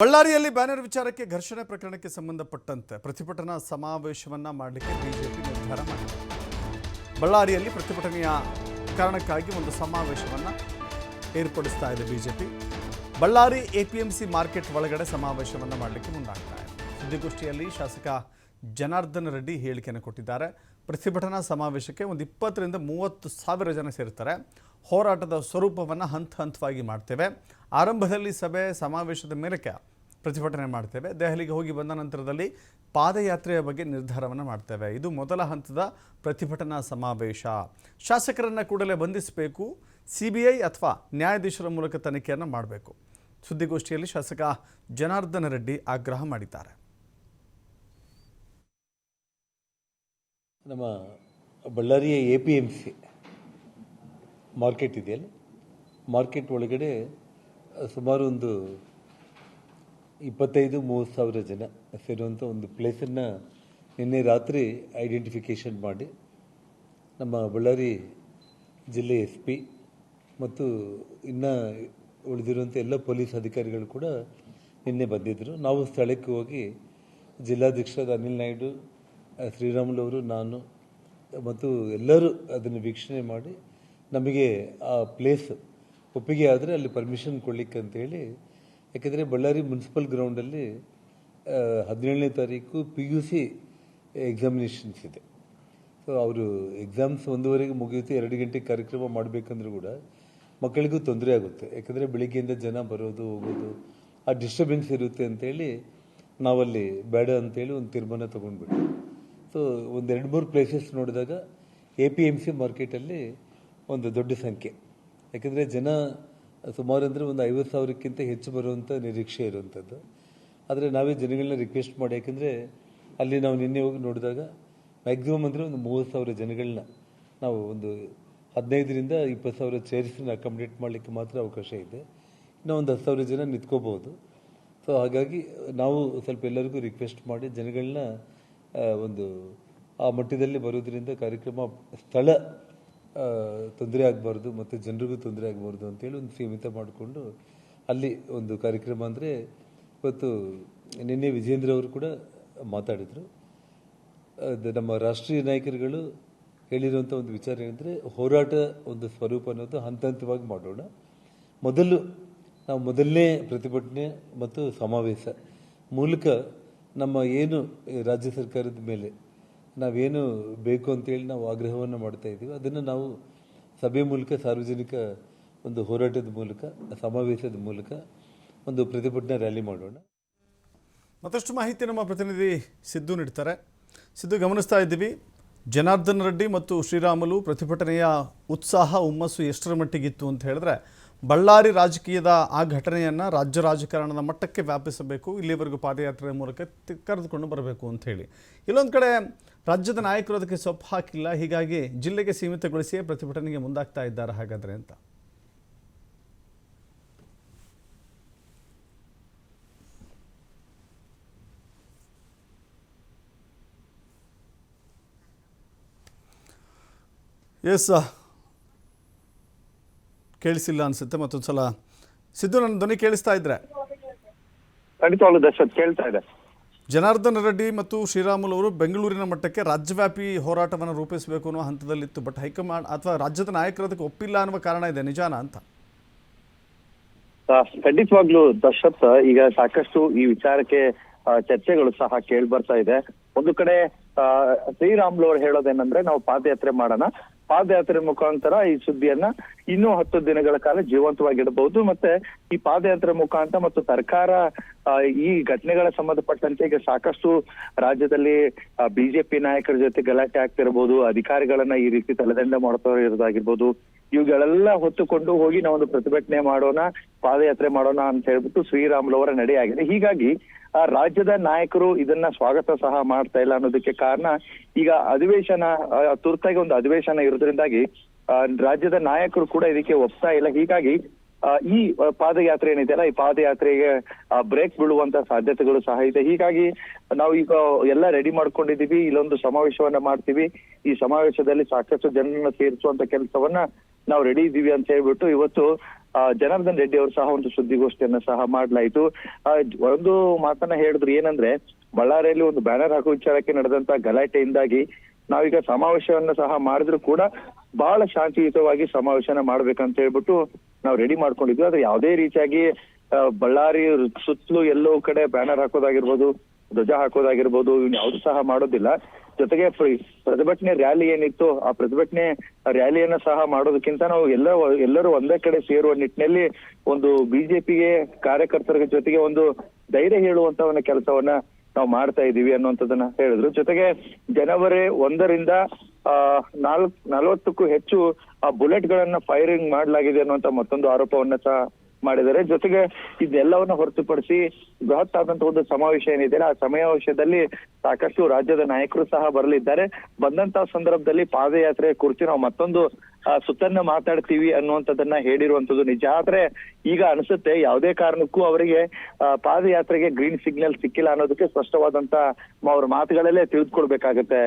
ಬಳ್ಳಾರಿಯಲ್ಲಿ ಬ್ಯಾನರ್ ವಿಚಾರಕ್ಕೆ ಘರ್ಷಣೆ ಪ್ರಕರಣಕ್ಕೆ ಸಂಬಂಧಪಟ್ಟಂತೆ ಪ್ರತಿಭಟನಾ ಸಮಾವೇಶವನ್ನ ಮಾಡಲಿಕ್ಕೆ ಬಿಜೆಪಿ ನಿರ್ಧಾರ ಮಾಡಿದೆ. ಬಳ್ಳಾರಿಯಲ್ಲಿ ಪ್ರತಿಭಟನೆಯ ಕಾರಣಕ್ಕಾಗಿ ಒಂದು ಸಮಾವೇಶವನ್ನ ಏರ್ಪಡಿಸ್ತಾ ಇದೆ ಬಿಜೆಪಿ. ಬಳ್ಳಾರಿ ಎಪಿಎಂಸಿ ಮಾರ್ಕೆಟ್ ಒಳಗಡೆ ಸಮಾವೇಶವನ್ನ ಮಾಡಲಿಕ್ಕೆ ಮುಂದಾಗ್ತಾ ಇದೆ. ಸುದ್ದಿಗೋಷ್ಠಿಯಲ್ಲಿ ಶಾಸಕ ಜನಾರ್ದನ ರೆಡ್ಡಿ ಹೇಳಿಕೆಯನ್ನು ಕೊಟ್ಟಿದ್ದಾರೆ. ಪ್ರತಿಭಟನಾ ಸಮಾವೇಶಕ್ಕೆ ಒಂದು 20 ರಿಂದ 30 ಸಾವಿರ ಜನ ಸೇರ್ತಾರೆ. ಹೋರಾಟದ ಸ್ವರೂಪವನ್ನು ಹಂತವಾಗಿ ಮಾಡ್ತೇವೆ. ಆರಂಭದಲ್ಲಿ ಸಭೆ ಸಮಾವೇಶದ ಮೇರೆಗೆ ಪ್ರತಿಭಟನೆ ಮಾಡ್ತೇವೆ. ದೆಹಲಿಗೆ ಹೋಗಿ ಬಂದ ನಂತರದಲ್ಲಿ ಪಾದಯಾತ್ರೆಯ ಬಗ್ಗೆ ನಿರ್ಧಾರವನ್ನು ಮಾಡ್ತೇವೆ. ಇದು ಮೊದಲ ಹಂತದ ಪ್ರತಿಭಟನಾ ಸಮಾವೇಶ. ಶಾಸಕರನ್ನು ಕೂಡಲೇ ಬಂಧಿಸಬೇಕು. CBI ಅಥವಾ ನ್ಯಾಯಾಧೀಶರ ಮೂಲಕ ತನಿಖೆಯನ್ನು ಮಾಡಬೇಕು. ಸುದ್ದಿಗೋಷ್ಠಿಯಲ್ಲಿ ಶಾಸಕ ಜನಾರ್ದನ ರೆಡ್ಡಿ ಆಗ್ರಹ ಮಾಡಿದ್ದಾರೆ. ನಮ್ಮ ಬಳ್ಳಾರಿಯ APMC ಮಾರ್ಕೆಟ್ ಇದೆಯಲ್ಲ, ಮಾರ್ಕೆಟ್ ಒಳಗಡೆ ಸುಮಾರು ಒಂದು 25-30 ಸಾವಿರ ಜನ ಸೇರುವಂಥ ಒಂದು ಪ್ಲೇಸನ್ನು ನಿನ್ನೆ ರಾತ್ರಿ ಐಡೆಂಟಿಫಿಕೇಷನ್ ಮಾಡಿ ನಮ್ಮ ಬಳ್ಳಾರಿ ಜಿಲ್ಲೆ SP ಮತ್ತು ಇನ್ನು ಉಳಿದಿರುವಂಥ ಎಲ್ಲ ಪೊಲೀಸ್ ಅಧಿಕಾರಿಗಳು ಕೂಡ ನಿನ್ನೆ ಬಂದಿದ್ದರು. ನಾವು ಸ್ಥಳಕ್ಕೆ ಹೋಗಿ ಜಿಲ್ಲಾಧ್ಯಕ್ಷರಾದ ಅನಿಲ್ ನಾಯ್ಡು, ಶ್ರೀರಾಮುಲು ಅವರು, ನಾನು ಮತ್ತು ಎಲ್ಲರೂ ಅದನ್ನು ವೀಕ್ಷಣೆ ಮಾಡಿ ನಮಗೆ ಆ ಪ್ಲೇಸ್ ಒಪ್ಪಿಗೆ ಆದರೆ ಅಲ್ಲಿ ಪರ್ಮಿಷನ್ ಕೊಡಲಿಕ್ಕೆ ಅಂತೇಳಿ, ಯಾಕೆಂದರೆ ಬಳ್ಳಾರಿ ಮುನ್ಸಿಪಲ್ ಗ್ರೌಂಡಲ್ಲಿ 17ನೇ ತಾರೀಕು PUC ಎಕ್ಸಾಮಿನೇಷನ್ಸ್ ಇದೆ. ಸೊ ಅವರು ಎಕ್ಸಾಮ್ಸ್ 1:15ಗೆ ಮುಗಿಯುತ್ತೆ. 2 ಗಂಟೆಗೆ ಕಾರ್ಯಕ್ರಮ ಮಾಡಬೇಕಂದ್ರೂ ಕೂಡ ಮಕ್ಕಳಿಗೂ ತೊಂದರೆ ಆಗುತ್ತೆ. ಯಾಕೆಂದರೆ ಬೆಳಿಗ್ಗೆಯಿಂದ ಜನ ಬರೋದು ಹೋಗೋದು ಆ ಡಿಸ್ಟರ್ಬೆನ್ಸ್ ಇರುತ್ತೆ ಅಂತೇಳಿ ನಾವಲ್ಲಿ ಬೇಡ ಅಂತೇಳಿ ಒಂದು ತೀರ್ಮಾನ ತೊಗೊಂಡ್ಬಿಟ್ಟು, ಸೊ ಒಂದು 2-3 ಪ್ಲೇಸಸ್ ನೋಡಿದಾಗ APMC ಮಾರ್ಕೆಟಲ್ಲಿ ಒಂದು ದೊಡ್ಡ ಸಂಖ್ಯೆ, ಯಾಕೆಂದರೆ ಜನ ಸುಮಾರು ಅಂದರೆ ಒಂದು 50,000ಕ್ಕಿಂತ ಹೆಚ್ಚು ಬರುವಂಥ ನಿರೀಕ್ಷೆ ಇರುವಂಥದ್ದು. ಆದರೆ ನಾವೇ ಜನಗಳನ್ನ ರಿಕ್ವೆಸ್ಟ್ ಮಾಡಿ, ಯಾಕೆಂದರೆ ಅಲ್ಲಿ ನಾವು ನಿನ್ನೆ ಹೋಗಿ ನೋಡಿದಾಗ ಮ್ಯಾಕ್ಸಿಮಮ್ ಅಂದರೆ ಒಂದು 30,000 ಜನಗಳನ್ನ ನಾವು ಒಂದು 15 ರಿಂದ 20,000 ಚೇರ್ಸ್ನ ಅಕಾಮಿಡೇಟ್ ಮಾಡಲಿಕ್ಕೆ ಮಾತ್ರ ಅವಕಾಶ ಇದೆ. ಇನ್ನೂ ಒಂದು 10,000 ಜನ ನಿಂತ್ಕೋಬಹುದು. ಸೊ ಹಾಗಾಗಿ ನಾವು ಸ್ವಲ್ಪ ಎಲ್ಲರಿಗೂ ರಿಕ್ವೆಸ್ಟ್ ಮಾಡಿ ಜನಗಳನ್ನ ಒಂದು ಆ ಮಟ್ಟದಲ್ಲಿ ಬರೋದ್ರಿಂದ ಕಾರ್ಯಕ್ರಮ ಸ್ಥಳ ತೊಂದರೆ ಆಗಬಾರ್ದು ಮತ್ತು ಜನರಿಗೂ ತೊಂದರೆ ಆಗಬಾರ್ದು ಅಂತೇಳಿ ಒಂದು ಸೀಮಿತ ಮಾಡಿಕೊಂಡು ಅಲ್ಲಿ ಒಂದು ಕಾರ್ಯಕ್ರಮ. ಅಂದರೆ ಇವತ್ತು ನಿನ್ನೆ ವಿಜೇಂದ್ರ ಅವರು ಕೂಡ ಮಾತಾಡಿದರು. ನಮ್ಮ ರಾಷ್ಟ್ರೀಯ ನಾಯಕರುಗಳು ಹೇಳಿರುವಂಥ ಒಂದು ವಿಚಾರ ಏನಂದರೆ, ಹೋರಾಟ ಒಂದು ಸ್ವರೂಪ ಅನ್ನೋದು ಹಂತವಾಗಿ ಮಾಡೋಣ. ನಾವು ಮೊದಲನೇ ಪ್ರತಿಭಟನೆ ಮತ್ತು ಸಮಾವೇಶ ಮೂಲಕ ನಮ್ಮ ಏನು ರಾಜ್ಯ ಸರ್ಕಾರದ ಮೇಲೆ ನಾವೇನು ಬೇಕು ಅಂತೇಳಿ ನಾವು ಆಗ್ರಹವನ್ನು ಮಾಡ್ತಾ ಇದ್ದೀವಿ, ಅದನ್ನು ನಾವು ಸಭೆ ಮೂಲಕ, ಸಾರ್ವಜನಿಕ ಒಂದು ಹೋರಾಟದ ಮೂಲಕ, ಸಮಾವೇಶದ ಮೂಲಕ ಒಂದು ಪ್ರತಿಭಟನಾ ರ್ಯಾಲಿ ಮಾಡೋಣ. ಮತ್ತಷ್ಟು ಮಾಹಿತಿ ನಮ್ಮ ಪ್ರತಿನಿಧಿ ಸಿದ್ದು ನೀಡ್ತಾರೆ. ಸಿದ್ದು, ಗಮನಿಸ್ತಾ ಇದ್ದೀವಿ ಜನಾರ್ದನ ರೆಡ್ಡಿ ಮತ್ತು ಶ್ರೀರಾಮುಲು ಪ್ರತಿಭಟನೆಯ ಉತ್ಸಾಹ, ಹುಮ್ಮಸ್ಸು ಎಷ್ಟರ ಮಟ್ಟಿಗಿತ್ತು ಅಂತ ಹೇಳಿದ್ರೆ, ಬಳ್ಳಾರಿ ರಾಜಕೀಯದ ಆ ಘಟನೆಯನ್ನು ರಾಜ್ಯ ರಾಜಕಾರಣದ ಮಟ್ಟಕ್ಕೆ ವ್ಯಾಪಿಸಬೇಕು, ಇಲ್ಲಿವರೆಗೂ ಪಾದಯಾತ್ರೆ ಮೂಲಕ ಕರೆದುಕೊಂಡು ಬರಬೇಕು ಅಂತ ಹೇಳಿ. ಇಲ್ಲೊಂದು ಕಡೆ ರಾಜ್ಯದ ನಾಯಕರು ಅದಕ್ಕೆ ಸೊಪ್ಪು ಹಾಕಿಲ್ಲ. ಹೀಗಾಗಿ ಜಿಲ್ಲೆಗೆ ಸೀಮಿತಗೊಳಿಸಿಯೇ ಪ್ರತಿಭಟನೆಗೆ ಮುಂದಾಗ್ತಾ ಇದ್ದಾರೆ ಹಾಗಾದರೆ ಅಂತ. ಎಸ್, ಕೇಳಿಸಿಲ್ಲ ಅನ್ಸುತ್ತೆ. ಮತ್ತೊಂದ್ಸಲ ಸಿದ್ದು, ನನ್ನ ಧ್ವನಿ ಕೇಳಿಸ್ತಾ ಇದ್ರೆ? ಖಂಡಿತವಾಗ್ಲೂ ದರ್ಶನ್ ಕೇಳ್ತಾ ಇದೆ. ಜನಾರ್ದನ ರೆಡ್ಡಿ ಮತ್ತು ಶ್ರೀರಾಮುಲು ಅವರು ಬೆಂಗಳೂರಿನ ಮಟ್ಟಕ್ಕೆ ರಾಜ್ಯವ್ಯಾಪಿ ಹೋರಾಟವನ್ನು ರೂಪಿಸಬೇಕು ಅನ್ನೋ ಹಂತದಲ್ಲಿತ್ತು. ಬಟ್ ಹೈಕಮಾಂಡ್ ಅಥವಾ ರಾಜ್ಯದ ನಾಯಕರು ಅದಕ್ಕೆ ಒಪ್ಪಿಲ್ಲ ಅನ್ನುವ ಕಾರಣ ಇದೆ, ನಿಜಾನ ಅಂತ? ಖಂಡಿತವಾಗ್ಲೂ ದರ್ಶತ್, ಈಗ ಸಾಕಷ್ಟು ಈ ವಿಚಾರಕ್ಕೆ ಚರ್ಚೆಗಳು ಸಹ ಕೇಳಿ ಬರ್ತಾ ಇದೆ. ಒಂದು ಕಡೆ ಶ್ರೀರಾಮುಲು ಅವರು ಹೇಳೋದೇನಂದ್ರೆ, ನಾವು ಪಾದಯಾತ್ರೆ ಮಾಡೋಣ, ಪಾದಯಾತ್ರೆ ಮುಖಾಂತರ ಈ ಸುದ್ದಿಯನ್ನ ಇನ್ನೂ 10 ದಿನಗಳ ಕಾಲ ಜೀವಂತವಾಗಿಡಬಹುದು. ಮತ್ತೆ ಈ ಪಾದಯಾತ್ರೆ ಮುಖಾಂತರ ಮತ್ತು ಸರ್ಕಾರ ಈ ಘಟನೆಗಳ ಸಂಬಂಧಪಟ್ಟಂತೆ ಈಗ ಸಾಕಷ್ಟು ರಾಜ್ಯದಲ್ಲಿ ಬಿಜೆಪಿ ನಾಯಕರ ಜೊತೆ ಗಲಾಟೆ ಆಗ್ತಿರಬಹುದು, ಅಧಿಕಾರಿಗಳನ್ನ ಈ ರೀತಿ ತಲೆದಂಡ ಮಾಡ್ತಾ ಇರೋದಾಗಿರ್ಬೋದು, ಇವುಗಳೆಲ್ಲ ಹೊತ್ತುಕೊಂಡು ಹೋಗಿ ನಾವೊಂದು ಪ್ರತಿಭಟನೆ ಮಾಡೋಣ, ಪಾದಯಾತ್ರೆ ಮಾಡೋಣ ಅಂತ ಹೇಳ್ಬಿಟ್ಟು ಶ್ರೀರಾಮುಲು ಅವರ ನಡೆಯಾಗಿದೆ. ಹೀಗಾಗಿ ರಾಜ್ಯದ ನಾಯಕರು ಇದನ್ನ ಸ್ವಾಗತ ಸಹ ಮಾಡ್ತಾ ಇಲ್ಲ ಅನ್ನೋದಕ್ಕೆ ಕಾರಣ, ಈಗ ಅಧಿವೇಶನ ತುರ್ತಾಗಿ ಒಂದು ಅಧಿವೇಶನ ಇರೋದ್ರಿಂದಾಗಿ ರಾಜ್ಯದ ನಾಯಕರು ಕೂಡ ಇದಕ್ಕೆ ಒಪ್ತಾ ಇಲ್ಲ. ಹೀಗಾಗಿ ಈ ಪಾದಯಾತ್ರೆ ಏನಿದೆಯಲ್ಲ, ಈ ಪಾದಯಾತ್ರೆಗೆ ಬ್ರೇಕ್ ಬೀಳುವಂತ ಸಾಧ್ಯತೆಗಳು ಸಹ ಇದೆ. ಹೀಗಾಗಿ ನಾವು ಈಗ ಎಲ್ಲ ರೆಡಿ ಮಾಡ್ಕೊಂಡಿದೀವಿ, ಇಲ್ಲೊಂದು ಸಮಾವೇಶವನ್ನ ಮಾಡ್ತೀವಿ, ಈ ಸಮಾವೇಶದಲ್ಲಿ ಸಾಕಷ್ಟು ಜನರನ್ನ ಸೇರಿಸುವಂತ ಕೆಲಸವನ್ನ ನಾವು ರೆಡಿ ಇದ್ದೀವಿ ಅಂತ ಹೇಳ್ಬಿಟ್ಟು ಇವತ್ತು ಜನಾರ್ದನ್ ರೆಡ್ಡಿ ಅವರು ಸಹ ಒಂದು ಸುದ್ದಿಗೋಷ್ಠಿಯನ್ನ ಸಹ ಮಾಡ್ಲಾಯ್ತು. ಒಂದು ಮಾತನ್ನ ಹೇಳಿದ್ರು, ಏನಂದ್ರೆ ಬಳ್ಳಾರಿಯಲ್ಲಿ ಒಂದು ಬ್ಯಾನರ್ ಹಾಕುವ ವಿಚಾರಕ್ಕೆ ನಡೆದಂತ ಗಲಾಟೆಯಿಂದಾಗಿ ನಾವೀಗ ಸಮಾವೇಶವನ್ನ ಸಹ ಮಾಡಿದ್ರು ಕೂಡ ಬಹಳ ಶಾಂತಿಯುತವಾಗಿ ಸಮಾವೇಶನ ಮಾಡ್ಬೇಕಂತ ಹೇಳ್ಬಿಟ್ಟು ನಾವು ರೆಡಿ ಮಾಡ್ಕೊಂಡಿದ್ವಿ. ಆದ್ರೆ ಯಾವುದೇ ರೀತಿಯಾಗಿ ಬಳ್ಳಾರಿ ಸುತ್ತಲೂ ಎಲ್ಲೋ ಕಡೆ ಬ್ಯಾನರ್ ಹಾಕೋದಾಗಿರ್ಬೋದು, ಧ್ವಜ ಹಾಕೋದಾಗಿರ್ಬೋದು, ಇವ್ನು ಯಾವ್ದು ಸಹ ಮಾಡೋದಿಲ್ಲ. ಜೊತೆಗೆ ಪ್ರತಿಭಟನೆ ರ್ಯಾಲಿ ಏನಿತ್ತು, ಆ ಪ್ರತಿಭಟನೆ ರ್ಯಾಲಿಯನ್ನ ಸಹ ಮಾಡೋದಕ್ಕಿಂತ ನಾವು ಎಲ್ಲರೂ ಒಂದೇ ಕಡೆ ಸೇರುವ ನಿಟ್ಟಿನಲ್ಲಿ ಒಂದು ಬಿಜೆಪಿಗೆ ಕಾರ್ಯಕರ್ತರ ಜೊತೆಗೆ ಒಂದು ಧೈರ್ಯ ಹೇಳುವಂತ ಒಂದು ಕೆಲಸವನ್ನ ನಾವು ಮಾಡ್ತಾ ಇದೀವಿ ಅನ್ನುವಂಥದ್ದನ್ನ ಹೇಳಿದ್ರು. ಜೊತೆಗೆ ಜನವರಿ 1ರಿಂದ 40ಕ್ಕೂ ಹೆಚ್ಚು ಬುಲೆಟ್ ಗಳನ್ನ ಫೈರಿಂಗ್ ಮಾಡಲಾಗಿದೆ ಅನ್ನುವಂತ ಮತ್ತೊಂದು ಆರೋಪವನ್ನ ಸಹ ಮಾಡಿದ್ದಾರೆ. ಜೊತೆಗೆ ಇದೆಲ್ಲವನ್ನ ಹೊರತುಪಡಿಸಿ ಬೃಹತ್ ಆದಂತ ಒಂದು ಸಮಾವೇಶ ಏನಿದೆ, ಆ ಸಮಾವೇಶದಲ್ಲಿ ಸಾಕಷ್ಟು ರಾಜ್ಯದ ನಾಯಕರು ಸಹ ಬರಲಿದ್ದಾರೆ. ಬಂದಂತ ಸಂದರ್ಭದಲ್ಲಿ ಪಾದಯಾತ್ರೆ ಕುರಿತು ನಾವು ಮತ್ತೊಂದು ಸುತ್ತನ್ನ ಮಾತಾಡ್ತೀವಿ ಅನ್ನುವಂಥದ್ದನ್ನ ಹೇಳಿರುವಂತದ್ದು ನಿಜ. ಆದ್ರೆ ಈಗ ಅನ್ಸುತ್ತೆ ಯಾವುದೇ ಕಾರಣಕ್ಕೂ ಅವರಿಗೆ ಪಾದಯಾತ್ರೆಗೆ ಗ್ರೀನ್ ಸಿಗ್ನಲ್ ಸಿಕ್ಕಿಲ್ಲ ಅನ್ನೋದಕ್ಕೆ ಸ್ಪಷ್ಟವಾದಂತ ಅವ್ರ ಮಾತುಗಳಲ್ಲೇ ತಿಳಿದುಕೊಡ್ಬೇಕಾಗತ್ತೆ.